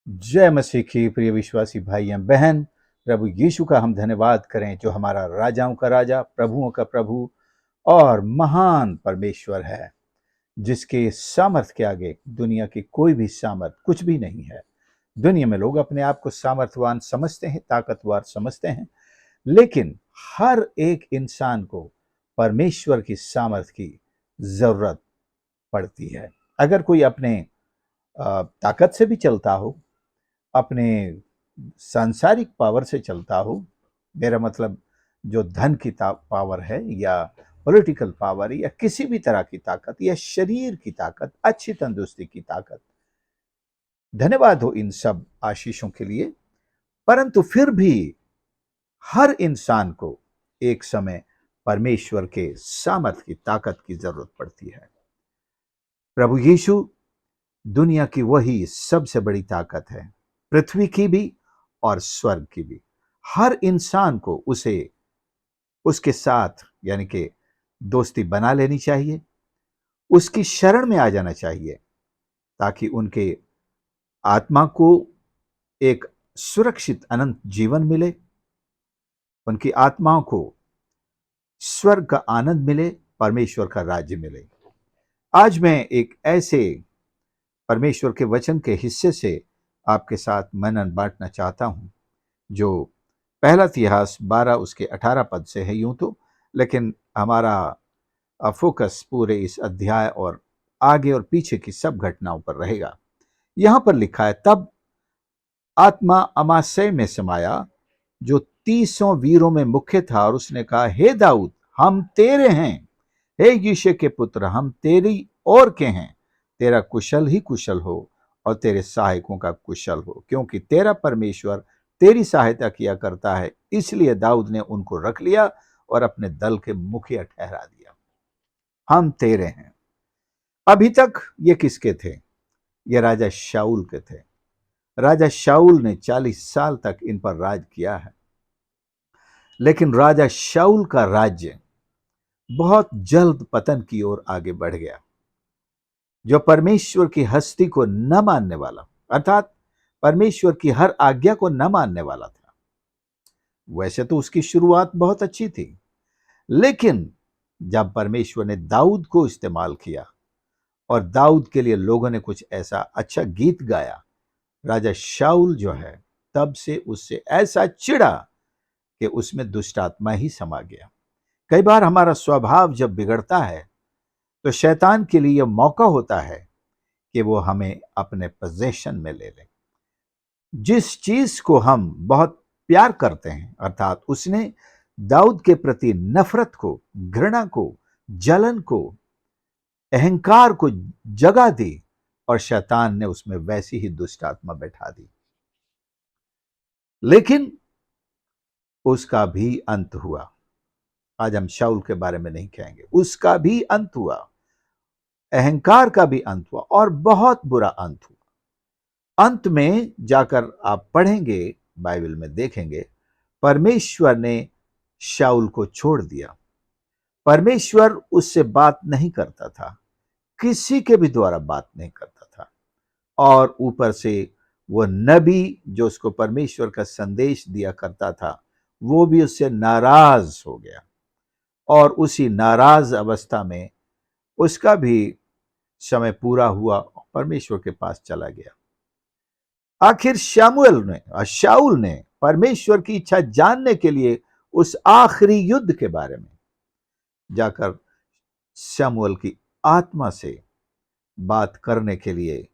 जय मसीह की प्रिय विश्वासी भाई एवं बहन। प्रभु यीशु का हम धन्यवाद करें जो हमारा राजाओं का राजा, प्रभुओं का प्रभु और महान परमेश्वर है, जिसके सामर्थ्य के आगे दुनिया की कोई भी सामर्थ कुछ भी नहीं है। दुनिया में लोग अपने आप को सामर्थ्यवान समझते हैं, ताकतवर समझते हैं, लेकिन हर एक इंसान को परमेश्वर की सामर्थ्य की जरूरत पड़ती है। अगर कोई अपने ताकत से भी चलता हो, अपने सांसारिक पावर से चलता हो, मेरा मतलब जो धन की पावर है या पॉलिटिकल पावर या किसी भी तरह की ताकत या शरीर की ताकत, अच्छी तंदुरुस्ती की ताकत, धन्यवाद हो इन सब आशीषों के लिए। परंतु फिर भी हर इंसान को एक समय परमेश्वर के सामर्थ्य की ताकत की जरूरत पड़ती है। प्रभु यीशु दुनिया की वही सबसे बड़ी ताकत है, पृथ्वी की भी और स्वर्ग की भी। हर इंसान को उसे उसके साथ यानी कि दोस्ती बना लेनी चाहिए, उसकी शरण में आ जाना चाहिए, ताकि उनके आत्मा को एक सुरक्षित अनंत जीवन मिले, उनकी आत्माओं को स्वर्ग का आनंद मिले, परमेश्वर का राज्य मिले। आज मैं एक ऐसे परमेश्वर के वचन के हिस्से से आपके साथ मनन बांटना चाहता हूं, जो पहला इतिहास 12 उसके 18 पद से है यूं तो, लेकिन हमारा फोकस पूरे इस अध्याय और आगे और पीछे की सब घटनाओं पर रहेगा। यहां पर लिखा है, तब आत्मा अमासै में समाया, जो 30 वीरों में मुख्य था, और उसने कहा, हे दाऊद, हम तेरे हैं। हे यिशै के पुत्र, हम तेरी ओर के हैं। तेरा कुशल ही कुशल हो और तेरे सहायकों का कुशल हो, क्योंकि तेरा परमेश्वर तेरी सहायता किया करता है। इसलिए दाऊद ने उनको रख लिया और अपने दल के मुखिया ठहरा दिया। हम तेरे हैं। अभी तक ये किसके थे? ये राजा शाऊल के थे। राजा शाऊल ने 40 साल तक इन पर राज किया है, लेकिन राजा शाऊल का राज्य बहुत जल्द पतन की ओर आगे बढ़ गया। जो परमेश्वर की हस्ती को न मानने वाला, अर्थात परमेश्वर की हर आज्ञा को न मानने वाला था। वैसे तो उसकी शुरुआत बहुत अच्छी थी, लेकिन जब परमेश्वर ने दाऊद को इस्तेमाल किया और दाऊद के लिए लोगों ने कुछ ऐसा अच्छा गीत गाया, राजा शाऊल जो है तब से उससे ऐसा चिढ़ा कि उसमें दुष्ट आत्मा ही समा गया। कई बार हमारा स्वभाव जब बिगड़ता है तो शैतान के लिए यह मौका होता है कि वो हमें अपने पोजीशन में ले ले। जिस चीज को हम बहुत प्यार करते हैं, अर्थात उसने दाऊद के प्रति नफरत को, घृणा को, जलन को, अहंकार को जगह दी और शैतान ने उसमें वैसी ही दुष्ट आत्मा बैठा दी। लेकिन उसका भी अंत हुआ। आज हम शाऊल के बारे में नहीं कहेंगे, उसका भी अंत हुआ, अहंकार का भी अंत हुआ और बहुत बुरा अंत हुआ। अंत में जाकर आप पढ़ेंगे, बाइबल में देखेंगे, परमेश्वर ने शाऊल को छोड़ दिया। परमेश्वर उससे बात नहीं करता था, किसी के भी द्वारा बात नहीं करता था, और ऊपर से वो नबी जो उसको परमेश्वर का संदेश दिया करता था, वो भी उससे नाराज हो गया, और उसी नाराज अवस्था में उसका भी समय पूरा हुआ, परमेश्वर के पास चला गया। आखिर शाऊल ने परमेश्वर की इच्छा जानने के लिए उस आखिरी युद्ध के बारे में जाकर शमूएल की आत्मा से बात करने के लिए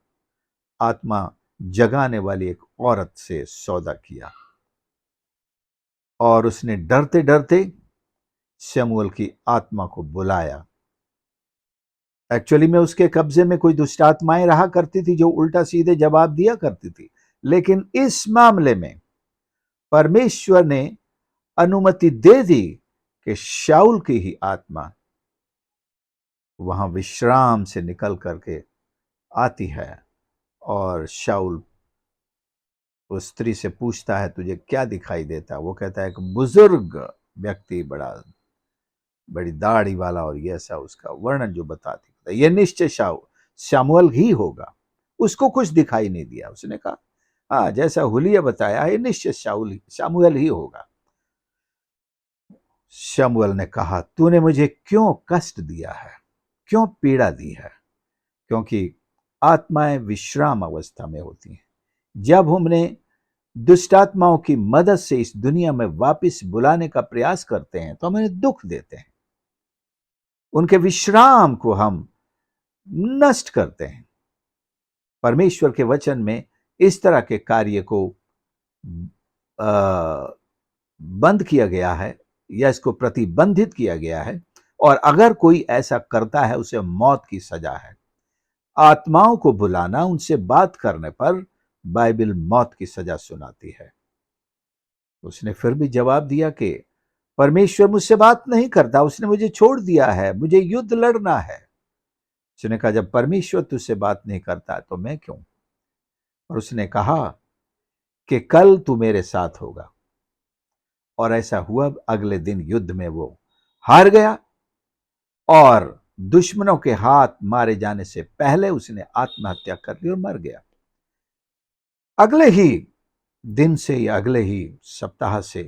आत्मा जगाने वाली एक औरत से सौदा किया, और उसने डरते डरते शमूएल की आत्मा को बुलाया। एक्चुअली में उसके कब्जे में कोई दुष्ट आत्माएं रहा करती थी जो उल्टा सीधे जवाब दिया करती थी, लेकिन इस मामले में परमेश्वर ने अनुमति दे दी कि शाऊल की ही आत्मा वहां विश्राम से निकल करके आती है, और शाऊल उस स्त्री से पूछता है, तुझे क्या दिखाई देता? वो कहता है, एक बुजुर्ग व्यक्ति, बड़ी दाढ़ी वाला, और ये ऐसा उसका वर्णन जो बताती है, ये निश्चय शमूएल ही होगा। उसको कुछ दिखाई नहीं दिया। उसने कहा, हाँ, जैसा हुलिया बताया है निश्चित शामुएल ही होगा। शमूएल ने कहा, तूने मुझे क्यों कष्ट दिया है, क्यों पीड़ा दी है? क्योंकि आत्माएं विश्राम अवस्था में होती हैं। जब हमने दुष्ट आत्माओं की मदद से इस दुनिया में वापस बुलाने का प्रयास करते हैं तो हम उन्हें दुख देते हैं, उनके विश्राम को हम नष्ट करते हैं। परमेश्वर के वचन में इस तरह के कार्य को बंद किया गया है या इसको प्रतिबंधित किया गया है, और अगर कोई ऐसा करता है उसे मौत की सजा है। आत्माओं को बुलाना, उनसे बात करने पर बाइबल मौत की सजा सुनाती है। उसने फिर भी जवाब दिया कि परमेश्वर मुझसे बात नहीं करता, उसने मुझे छोड़ दिया है, मुझे युद्ध लड़ना है। उसने कहा, जब परमेश्वर तुझसे बात नहीं करता तो मैं क्यों? और उसने कहा कि कल तू मेरे साथ होगा। और ऐसा हुआ, अगले दिन युद्ध में वो हार गया और दुश्मनों के हाथ मारे जाने से पहले उसने आत्महत्या कर ली और मर गया। अगले ही दिन से या अगले ही सप्ताह से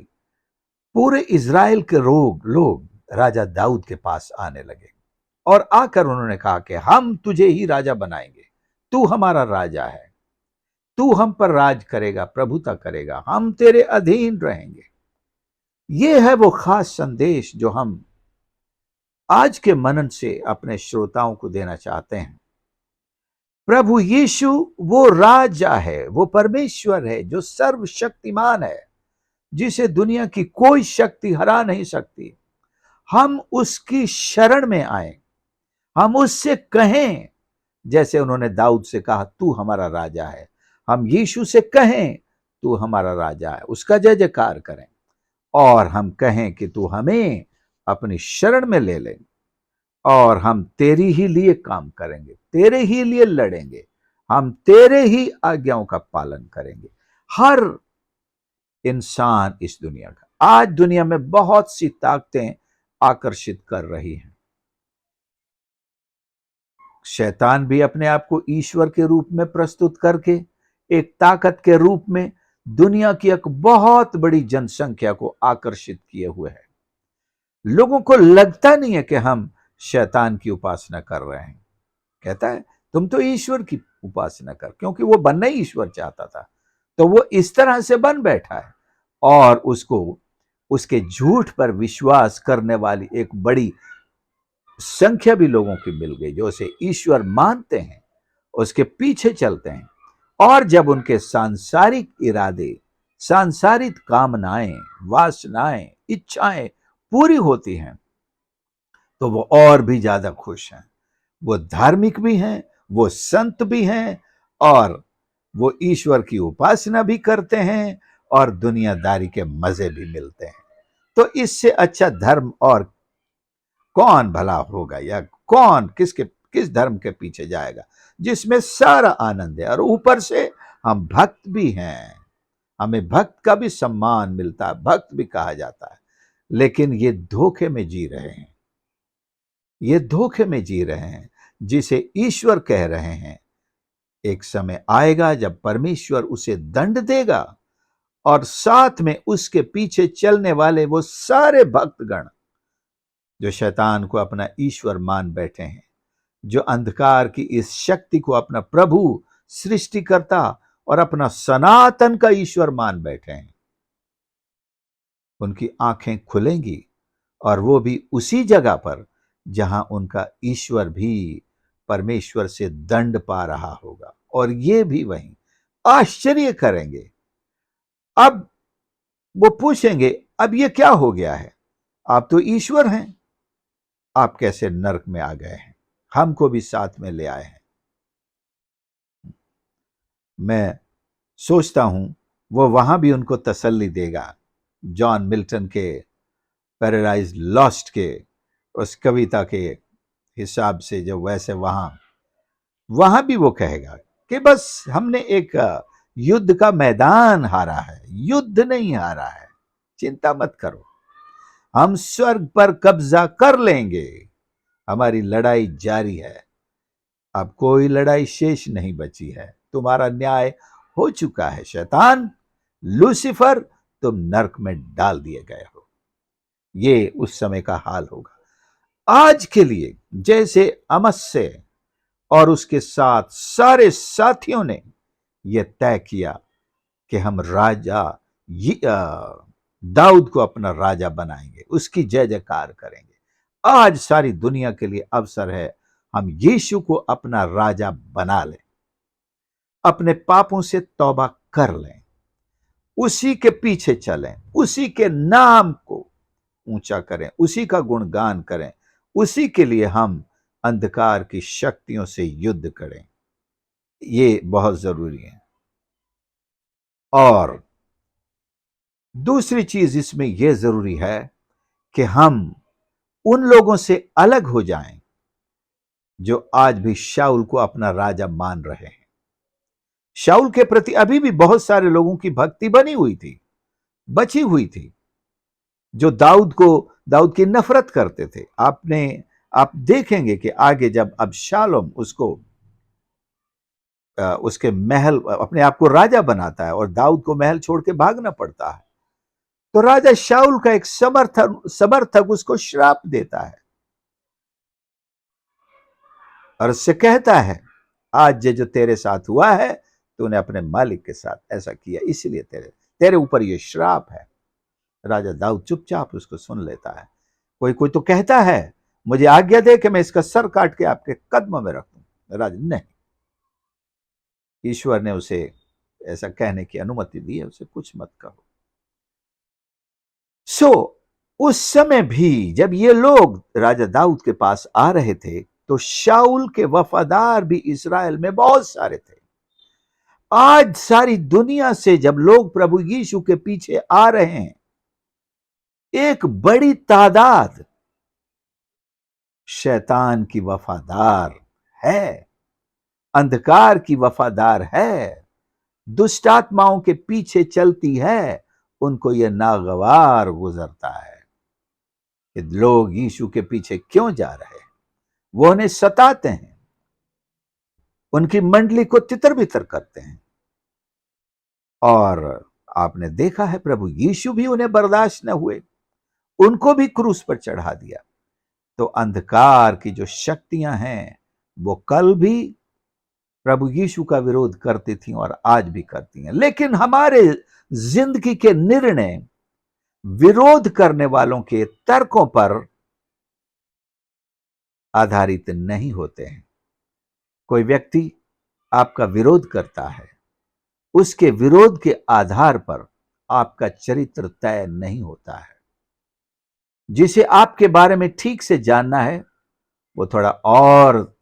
पूरे इज़राइल के लोग राजा दाऊद के पास आने लगे और आकर उन्होंने कहा कि हम तुझे ही राजा बनाएंगे, तू हमारा राजा है, तू हम पर राज करेगा, प्रभुता करेगा, हम तेरे अधीन रहेंगे। ये है वो खास संदेश जो हम आज के मनन से अपने श्रोताओं को देना चाहते हैं। प्रभु यीशु वो राजा है, वो परमेश्वर है जो सर्वशक्तिमान है, जिसे दुनिया की कोई शक्ति हरा नहीं सकती। हम उसकी शरण में आए, हम उससे कहें, जैसे उन्होंने दाऊद से कहा तू हमारा राजा है, हम यीशु से कहें तू हमारा राजा है, उसका जय जयकार करें और हम कहें कि तू हमें अपनी शरण में ले ले और हम तेरी ही लिए काम करेंगे, तेरे ही लिए लड़ेंगे, हम तेरे ही आज्ञाओं का पालन करेंगे। हर इंसान इस दुनिया का, आज दुनिया में बहुत सी ताकतें आकर्षित कर रही हैं। शैतान भी अपने आप को ईश्वर के रूप में प्रस्तुत करके एक ताकत के रूप में दुनिया की एक बहुत बड़ी जनसंख्या को आकर्षित किए हुए है। लोगों को लगता नहीं है कि हम शैतान की उपासना कर रहे हैं। कहता है तुम तो ईश्वर की उपासना कर, क्योंकि वो बनना ही ईश्वर चाहता था, तो वो इस तरह से बन बैठा है और उसको उसके झूठ पर विश्वास करने वाली एक बड़ी संख्या भी लोगों की मिल गई जो उसे ईश्वर मानते हैं, उसके पीछे चलते हैं। और जब उनके सांसारिक इरादे, सांसारिक कामनाएं, वासनाएं, इच्छाएं पूरी होती हैं तो वो और भी ज्यादा खुश हैं। वो धार्मिक भी हैं, वो संत भी हैं और वो ईश्वर की उपासना भी करते हैं और दुनियादारी के मजे भी मिलते हैं। तो इससे अच्छा धर्म और कौन भला होगा, या कौन किस धर्म के पीछे जाएगा जिसमें सारा आनंद है और ऊपर से हम भक्त भी हैं, हमें भक्त का भी सम्मान मिलता है, भक्त भी कहा जाता है। लेकिन ये धोखे में जी रहे हैं, ये धोखे में जी रहे हैं जिसे ईश्वर कह रहे हैं। एक समय आएगा जब परमेश्वर उसे दंड देगा और साथ में उसके पीछे चलने वाले वो सारे भक्तगण जो शैतान को अपना ईश्वर मान बैठे हैं, जो अंधकार की इस शक्ति को अपना प्रभु, सृष्टिकर्ता और अपना सनातन का ईश्वर मान बैठे हैं, उनकी आंखें खुलेंगी और वो भी उसी जगह पर जहां उनका ईश्वर भी परमेश्वर से दंड पा रहा होगा, और ये भी वहीं आश्चर्य करेंगे। अब वो पूछेंगे, अब ये क्या हो गया है? आप तो ईश्वर हैं, आप कैसे नरक में आ गए हैं? हमको भी साथ में ले आए हैं। मैं सोचता हूं वो वहां भी उनको तसल्ली देगा। जॉन मिल्टन के पैराडाइज लॉस्ट के उस कविता के हिसाब से, जो वैसे वहां भी वो कहेगा कि बस हमने एक युद्ध का मैदान हारा है, युद्ध नहीं हारा है, चिंता मत करो, हम स्वर्ग पर कब्जा कर लेंगे, हमारी लड़ाई जारी है, अब कोई लड़ाई शेष नहीं बची है, तुम्हारा न्याय हो चुका है। शैतान, लूसीफर, तुम नरक में डाल दिए गए हो। ये उस समय का हाल होगा। आज के लिए जैसे अमस्से और उसके साथ सारे साथियों ने यह तय किया कि हम दाऊद को अपना राजा बनाएंगे, उसकी जय जयकार करेंगे। आज सारी दुनिया के लिए अवसर है, हम यीशु को अपना राजा बना लें, अपने पापों से तौबा कर लें, उसी के पीछे चलें, उसी के नाम को ऊंचा करें, उसी का गुणगान करें, उसी के लिए हम अंधकार की शक्तियों से युद्ध करें। ये बहुत जरूरी है। और दूसरी चीज इसमें यह जरूरी है कि हम उन लोगों से अलग हो जाएं जो आज भी शाऊल को अपना राजा मान रहे हैं। शाऊल के प्रति अभी भी बहुत सारे लोगों की भक्ति बनी हुई थी, बची हुई थी, जो दाऊद की नफरत करते थे। आप देखेंगे कि आगे जब अबशालोम उसके महल, अपने आप को राजा बनाता है और दाऊद को महल छोड़ के भागना पड़ता है, तो राजा शाऊल का एक समर्थक उसको श्राप देता है और उससे कहता है, आज जो तेरे साथ हुआ है, तूने अपने मालिक के साथ ऐसा किया, इसलिए तेरे ऊपर यह श्राप है। राजा दाऊद चुपचाप उसको सुन लेता है। कोई कोई तो कहता है, मुझे आज्ञा दे कि मैं इसका सर काट के आपके कदमों में रख दूं। राजा नहीं, ईश्वर ने उसे ऐसा कहने की अनुमति दी है, उसे कुछ मत कहो। उस समय भी जब ये लोग राजा दाऊद के पास आ रहे थे, तो शाऊल के वफादार भी इस्राएल में बहुत सारे थे। आज सारी दुनिया से जब लोग प्रभु यीशु के पीछे आ रहे हैं, एक बड़ी तादाद शैतान की वफादार है, अंधकार की वफादार है, दुष्ट आत्माओं के पीछे चलती है। उनको यह नागवार गुजरता है कि लोग यीशु के पीछे क्यों जा रहे हैं। वो उन्हें सताते हैं, उनकी मंडली को तितर बितर करते हैं। और आपने देखा है, प्रभु यीशु भी उन्हें बर्दाश्त न हुए, उनको भी क्रूस पर चढ़ा दिया। तो अंधकार की जो शक्तियां हैं, वो कल भी प्रभु यीशु का विरोध करती थी और आज भी करती हैं। लेकिन हमारे जिंदगी के निर्णय विरोध करने वालों के तर्कों पर आधारित नहीं होते हैं। कोई व्यक्ति आपका विरोध करता है, उसके विरोध के आधार पर आपका चरित्र तय नहीं होता है। जिसे आपके बारे में ठीक से जानना है, वो थोड़ा और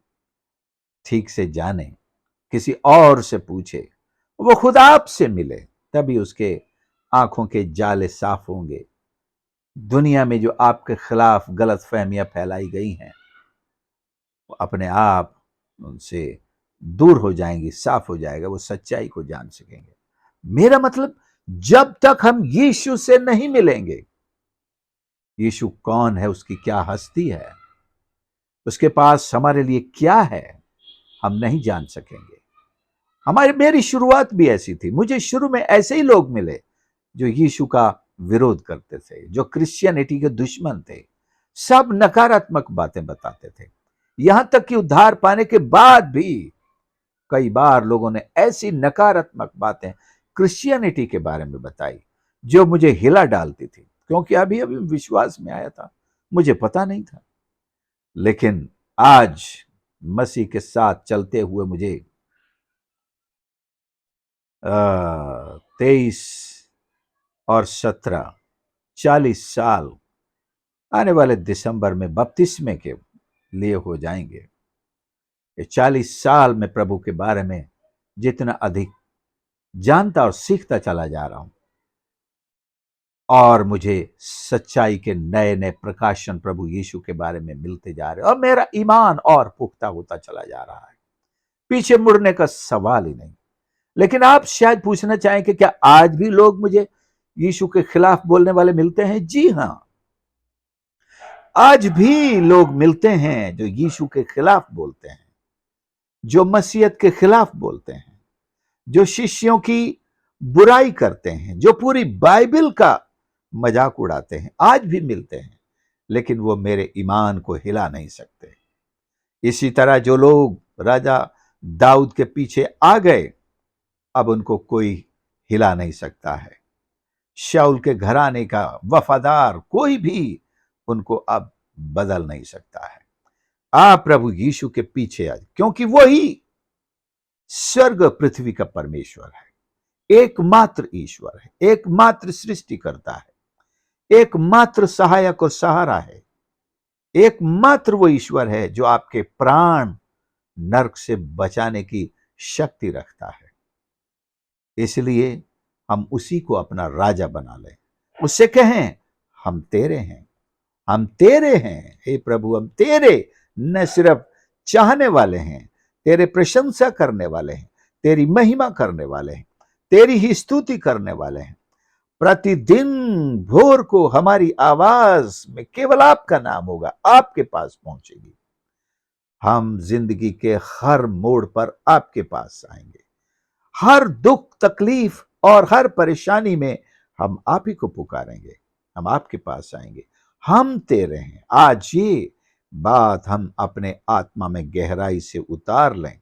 ठीक से जाने, किसी और से पूछे, वो खुद आपसे मिले, तभी उसके आंखों के जाले साफ होंगे। दुनिया में जो आपके खिलाफ गलत फहमियां फैलाई गई हैं, वो अपने आप उनसे दूर हो जाएंगी, साफ हो जाएगा, वो सच्चाई को जान सकेंगे। मेरा मतलब, जब तक हम यीशु से नहीं मिलेंगे, यीशु कौन है, उसकी क्या हस्ती है, उसके पास हमारे लिए क्या है, हम नहीं जान सकेंगे। मेरी शुरुआत भी ऐसी थी। मुझे शुरू में ऐसे ही लोग मिले जो यीशु का विरोध करते थे, जो क्रिश्चियनिटी के दुश्मन थे। सब नकारात्मक बातें बताते थे। यहां तक कि उद्धार पाने के बाद भी कई बार लोगों ने ऐसी नकारात्मक बातें क्रिश्चियनिटी के बारे में बताई जो मुझे हिला डालती थी, क्योंकि अभी अभी विश्वास में आया था, मुझे पता नहीं था। लेकिन आज मसीह के साथ चलते हुए मुझे 23 और 17 40 साल आने वाले दिसंबर में बपतिस्मे के लिए हो जाएंगे। 40 साल में प्रभु के बारे में जितना अधिक जानता और सीखता चला जा रहा हूं, और मुझे सच्चाई के नए नए प्रकाशन प्रभु यीशु के बारे में मिलते जा रहे हैं, और मेरा ईमान और पुख्ता होता चला जा रहा है। पीछे मुड़ने का सवाल ही नहीं। लेकिन आप शायद पूछना चाहें कि क्या आज भी लोग मुझे यीशु के खिलाफ बोलने वाले मिलते हैं? जी हां, आज भी लोग मिलते हैं जो यीशु के खिलाफ बोलते हैं, जो मसीहत के खिलाफ बोलते हैं, जो शिष्यों की बुराई करते हैं, जो पूरी बाइबल का मजाक उड़ाते हैं, आज भी मिलते हैं, लेकिन वो मेरे ईमान को हिला नहीं सकते। इसी तरह जो लोग राजा दाऊद के पीछे आ गए, अब उनको कोई हिला नहीं सकता है। शाऊल के घराने का वफादार कोई भी उनको अब बदल नहीं सकता है। आप प्रभु यीशु के पीछे आ, क्योंकि वही स्वर्ग पृथ्वी का परमेश्वर है, एकमात्र ईश्वर है, एकमात्र सृष्टिकर्ता है, एकमात्र सहायक और सहारा है। एकमात्र वो ईश्वर है जो आपके प्राण नरक से बचाने की शक्ति रखता है। इसलिए हम उसी को अपना राजा बना लें, उससे कहें हम तेरे हैं, हम तेरे हैं, हे प्रभु हम तेरे न सिर्फ चाहने वाले हैं, तेरे प्रशंसा करने वाले हैं, तेरी महिमा करने वाले हैं, तेरी ही स्तुति करने वाले हैं। प्रतिदिन भोर को हमारी आवाज में केवल आपका नाम होगा, आपके पास पहुंचेगी। हम जिंदगी के हर मोड़ पर आपके पास आएंगे। हर दुख तकलीफ और हर परेशानी में हम आप ही को पुकारेंगे, हम आपके पास आएंगे। हम तेरे हैं। आज ये बात हम अपने आत्मा में गहराई से उतार लें।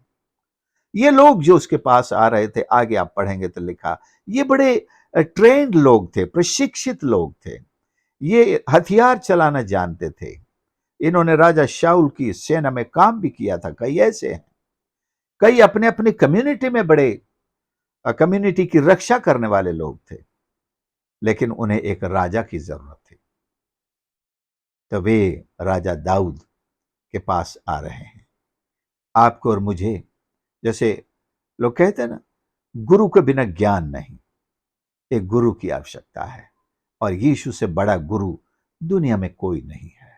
ये लोग जो उसके पास आ रहे थे, आगे आप पढ़ेंगे तो लिखा, ये बड़े ट्रेंड लोग थे, प्रशिक्षित लोग थे, ये हथियार चलाना जानते थे। इन्होंने राजा शाऊल की सेना में काम भी किया था। कई ऐसे हैं, कई अपने अपनी कम्युनिटी में बड़े कम्युनिटी की रक्षा करने वाले लोग थे, लेकिन उन्हें एक राजा की जरूरत थी। तो वे राजा दाऊद के पास आ रहे हैं। आपको और मुझे, जैसे लोग कहते हैं ना, गुरु के बिना ज्ञान नहीं, एक गुरु की आवश्यकता है, और यीशु से बड़ा गुरु दुनिया में कोई नहीं है।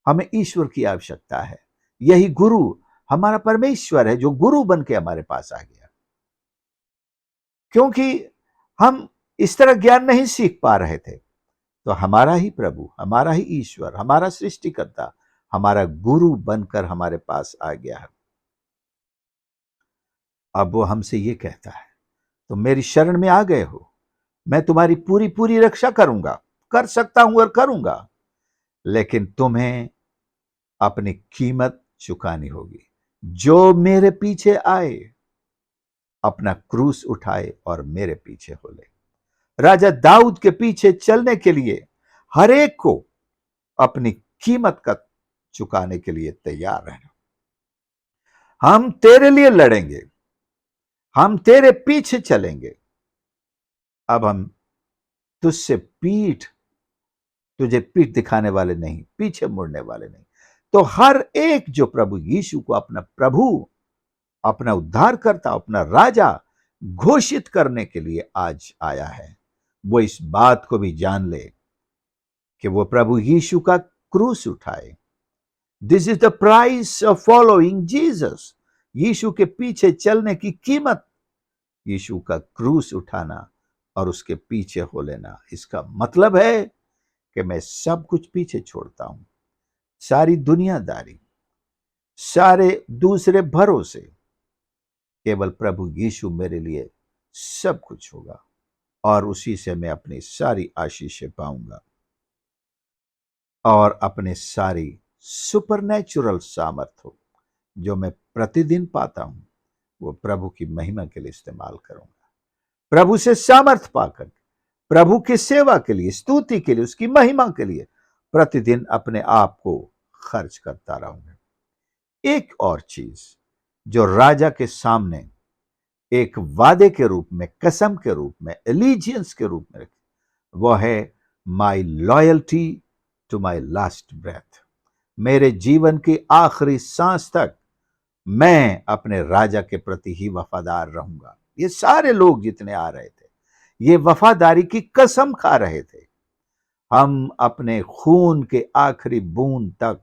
हमें ईश्वर की आवश्यकता है। यही गुरु हमारा परमेश्वर है, जो गुरु बन के हमारे पास आ गया। क्योंकि हम इस तरह ज्ञान नहीं सीख पा रहे थे, तो हमारा ही प्रभु, हमारा ही ईश्वर, हमारा सृष्टिकर्ता, हमारा गुरु बनकर हमारे पास आ गया है। अब वो हमसे ये कहता है, तुम मेरी शरण में आ गए हो, मैं तुम्हारी पूरी पूरी रक्षा करूंगा, कर सकता हूं और करूंगा, लेकिन तुम्हें अपनी कीमत चुकानी होगी। जो मेरे पीछे आए, अपना क्रूस उठाए और मेरे पीछे हो ले। राजा दाऊद के पीछे चलने के लिए हर एक को अपनी कीमत का चुकाने के लिए तैयार रहना। हम तेरे लिए लड़ेंगे, हम तेरे पीछे चलेंगे। अब हम तुझसे तुझे पीठ दिखाने वाले नहीं, पीछे मुड़ने वाले नहीं। तो हर एक जो प्रभु यीशु को अपना प्रभु, अपना उद्धारकर्ता, अपना राजा घोषित करने के लिए आज आया है, वो इस बात को भी जान ले कि वो प्रभु यीशु का क्रूस उठाए। This is the price of following Jesus. यीशु के पीछे चलने की कीमत, यीशु का क्रूस उठाना और उसके पीछे हो लेना। इसका मतलब है कि मैं सब कुछ पीछे छोड़ता हूं, सारी दुनियादारी, सारे दूसरे भरोसे, केवल प्रभु यीशु मेरे लिए सब कुछ होगा, और उसी से मैं अपनी सारी आशीषें पाऊंगा और अपने सारी सुपरनैचुरल सामर्थ्य जो मैं प्रतिदिन पाता हूं, वो प्रभु की महिमा के लिए इस्तेमाल करूंगा। प्रभु से सामर्थ्य पाकर प्रभु की सेवा के लिए, स्तुति के लिए, उसकी महिमा के लिए प्रतिदिन अपने आप को खर्च करता रहूंगा। एक और चीज जो राजा के सामने एक वादे के रूप में, कसम के रूप में, एलिजियंस के रूप में रखी, वो है my loyalty to my last breath. मेरे जीवन की आखिरी सांस तक मैं अपने राजा के प्रति ही वफादार रहूंगा। ये सारे लोग जितने आ रहे थे, ये वफादारी की कसम खा रहे थे। हम अपने खून के आखिरी बूंद तक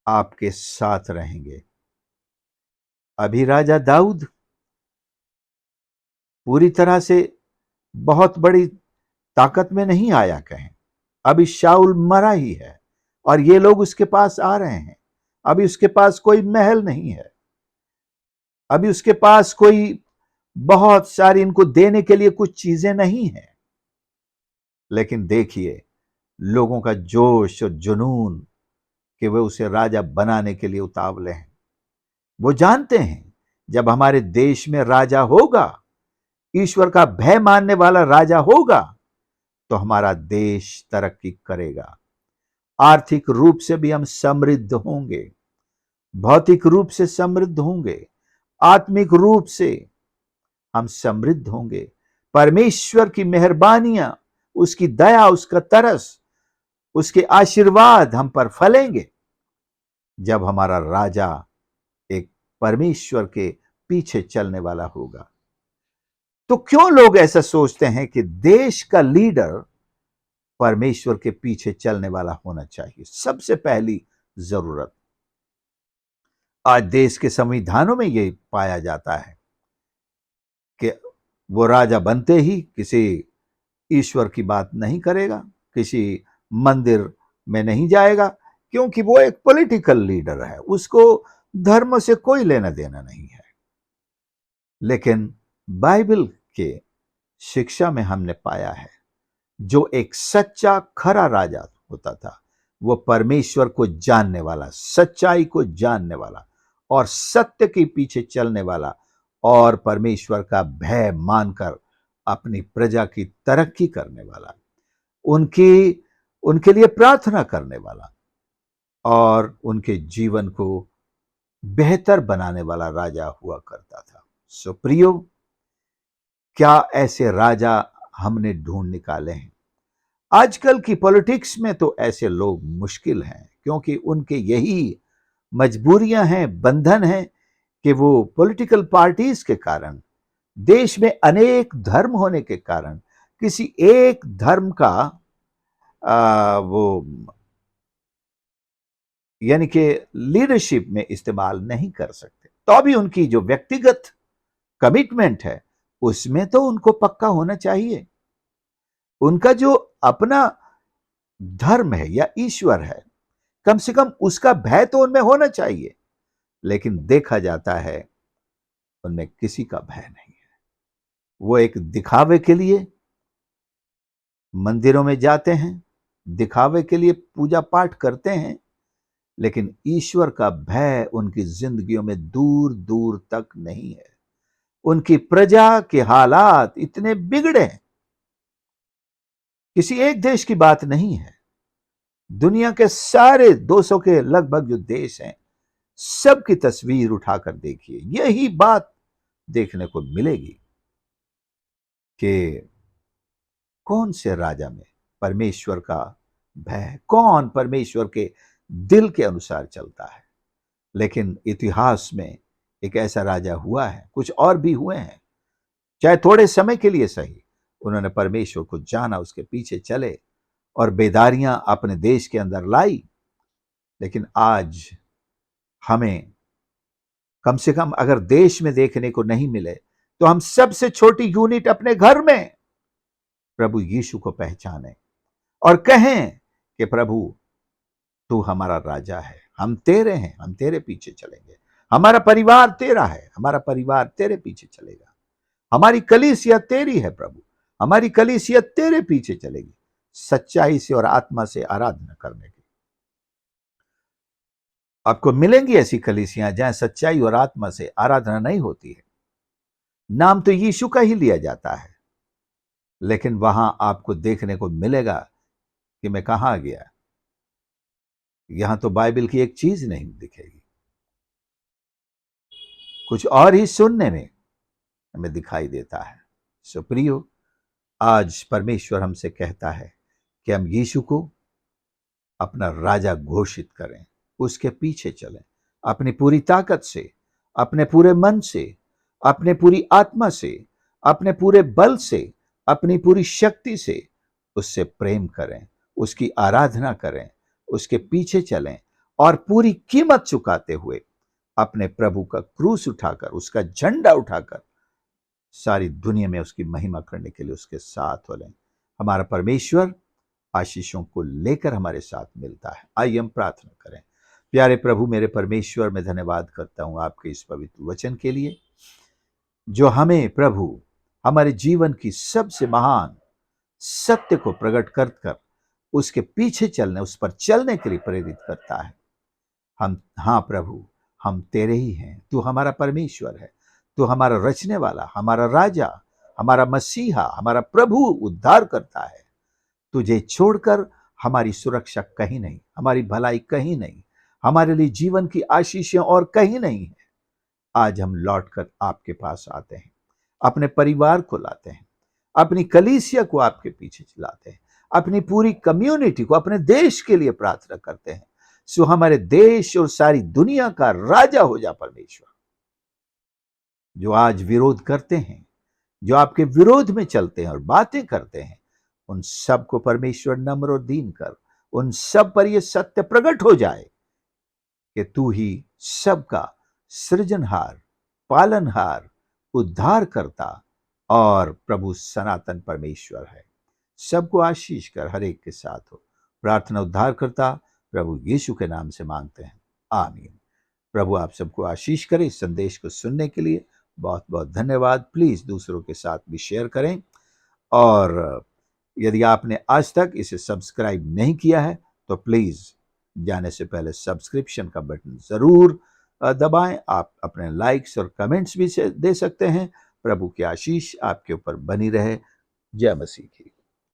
आपके साथ रहेंगे। अभी राजा दाऊद पूरी तरह से बहुत बड़ी ताकत में नहीं आया कहें। अभी शाऊल मरा ही है और ये लोग उसके पास आ रहे हैं। अभी उसके पास कोई महल नहीं है, अभी उसके पास कोई बहुत सारी इनको देने के लिए कुछ चीजें नहीं है, लेकिन देखिए लोगों का जोश और जुनून कि वे उसे राजा बनाने के लिए उतावले हैं। वो जानते हैं जब हमारे देश में राजा होगा, ईश्वर का भय मानने वाला राजा होगा, तो हमारा देश तरक्की करेगा। आर्थिक रूप से भी हम समृद्ध होंगे, भौतिक रूप से समृद्ध होंगे, आत्मिक रूप से हम समृद्ध होंगे। परमेश्वर की मेहरबानियां, उसकी दया, उसका तरस, उसके आशीर्वाद हम पर फलेंगे जब हमारा राजा एक परमेश्वर के पीछे चलने वाला होगा। तो क्यों लोग ऐसा सोचते हैं कि देश का लीडर परमेश्वर के पीछे चलने वाला होना चाहिए? सबसे पहली जरूरत, आज देश के संविधानों में यह पाया जाता है कि वो राजा बनते ही किसी ईश्वर की बात नहीं करेगा, किसी मंदिर में नहीं जाएगा, क्योंकि वो एक पॉलिटिकल लीडर है, उसको धर्म से कोई लेना देना नहीं है। लेकिन बाइबल के शिक्षा में हमने पाया है जो एक सच्चा खरा राजा होता था, वो परमेश्वर को जानने वाला, सच्चाई को जानने वाला और सत्य के पीछे चलने वाला और परमेश्वर का भय मानकर अपनी प्रजा की तरक्की करने वाला, उनके लिए प्रार्थना करने वाला और उनके जीवन को बेहतर बनाने वाला राजा हुआ करता था। सो प्रियो, क्या ऐसे राजा हमने ढूंढ निकाले हैं? आजकल की पॉलिटिक्स में तो ऐसे लोग मुश्किल हैं, क्योंकि उनके यही मजबूरियां हैं, बंधन हैं कि वो पॉलिटिकल पार्टीज के कारण, देश में अनेक धर्म होने के कारण किसी एक धर्म का वो यानी कि लीडरशिप में इस्तेमाल नहीं कर सकते। तो भी उनकी जो व्यक्तिगत कमिटमेंट है उसमें तो उनको पक्का होना चाहिए। उनका जो अपना धर्म है या ईश्वर है, कम से कम उसका भय तो उनमें होना चाहिए। लेकिन देखा जाता है उनमें किसी का भय नहीं है। वो एक दिखावे के लिए मंदिरों में जाते हैं, दिखावे के लिए पूजा पाठ करते हैं, लेकिन ईश्वर का भय उनकी जिंदगियों में दूर दूर तक नहीं है। उनकी प्रजा के हालात इतने बिगड़े हैं, किसी एक देश की बात नहीं है, दुनिया के सारे 200 के लगभग जो देश हैं, सबकी तस्वीर उठाकर देखिए, यही बात देखने को मिलेगी कि कौन से राजा में परमेश्वर का भय है, कौन परमेश्वर के दिल के अनुसार चलता है। लेकिन इतिहास में एक ऐसा राजा हुआ है, कुछ और भी हुए हैं, चाहे थोड़े समय के लिए सही, उन्होंने परमेश्वर को जाना, उसके पीछे चले और बेदारियां अपने देश के अंदर लाई। लेकिन आज हमें कम से कम अगर देश में देखने को नहीं मिले, तो हम सबसे छोटी यूनिट अपने घर में प्रभु यीशु को पहचाने और कहें कि प्रभु तू हमारा राजा है, हम तेरे हैं, हम तेरे पीछे चलेंगे, हमारा परिवार तेरा है, हमारा परिवार तेरे पीछे चलेगा, हमारी कलीसिया तेरी है प्रभु, हमारी कलीसिया तेरे पीछे चलेगी, सच्चाई से और आत्मा से आराधना करने की। आपको मिलेंगी ऐसी कलीसियां जहां सच्चाई और आत्मा से आराधना नहीं होती है, नाम तो यीशु का ही लिया जाता है, लेकिन वहां आपको देखने को मिलेगा कि मैं कहां गया, यहां तो बाइबल की एक चीज नहीं दिखेगी, कुछ और ही सुनने में हमें दिखाई देता है। सो प्रियो, आज परमेश्वर हमसे कहता है कि हम यीशु को अपना राजा घोषित करें, उसके पीछे चलें, अपनी पूरी ताकत से, अपने पूरे मन से, अपने पूरी आत्मा से, अपने पूरे बल से, अपनी पूरी शक्ति से उससे प्रेम करें, उसकी आराधना करें, उसके पीछे चलें और पूरी कीमत चुकाते हुए अपने प्रभु का क्रूस उठाकर, उसका झंडा उठाकर सारी दुनिया में उसकी महिमा करने के लिए उसके साथ हो लें। हमारा परमेश्वर आशीषों को लेकर हमारे साथ मिलता है। आइए हम प्रार्थना करें। प्यारे प्रभु, मेरे परमेश्वर, मैं धन्यवाद करता हूं आपके इस पवित्र वचन के लिए। जो हमें प्रभु हमारे जीवन की सबसे महान सत्य को प्रकट कर कर उसके पीछे चलने, उस पर चलने के लिए प्रेरित करता है। हम, हाँ प्रभु, हम तेरे ही हैं। तू हमारा परमेश्वर है, तू हमारा रचने वाला, हमारा राजा, हमारा मसीहा, हमारा प्रभु, उद्धार करता है। तुझे छोड़कर हमारी सुरक्षा कहीं नहीं, हमारी भलाई कहीं नहीं, हमारे लिए जीवन की आशीषें और कहीं नहीं है। आज हम लौटकर आपके पास आते हैं, अपने परिवार को लाते हैं, अपनी कलीसिया को आपके पीछे चलाते हैं, अपनी पूरी कम्युनिटी को, अपने देश के लिए प्रार्थना करते हैं। सो हमारे देश और सारी दुनिया का राजा हो जा परमेश्वर। जो आज विरोध करते हैं, जो आपके विरोध में चलते हैं और बातें करते हैं, उन सब को परमेश्वर नम्र और दीन कर, उन सब पर यह सत्य प्रकट हो जाए कि तू ही सबका सृजनहार, पालनहार, उद्धार करता और प्रभु सनातन परमेश्वर है। सबको आशीष कर हर एक के साथ हो। प्रार्थना उद्धार करता प्रभु यीशु के नाम से मांगते हैं, आमीन। प्रभु आप सबको आशीष करे। इस संदेश को सुनने के लिए बहुत बहुत धन्यवाद। प्लीज दूसरों के साथ भी शेयर करें, और यदि आपने आज तक इसे सब्सक्राइब नहीं किया है तो प्लीज जाने से पहले सब्सक्रिप्शन का बटन जरूर दबाएं। आप अपने लाइक्स और कमेंट्स भी दे सकते हैं। प्रभु की आशीष आपके ऊपर बनी रहे। जय मसीह की।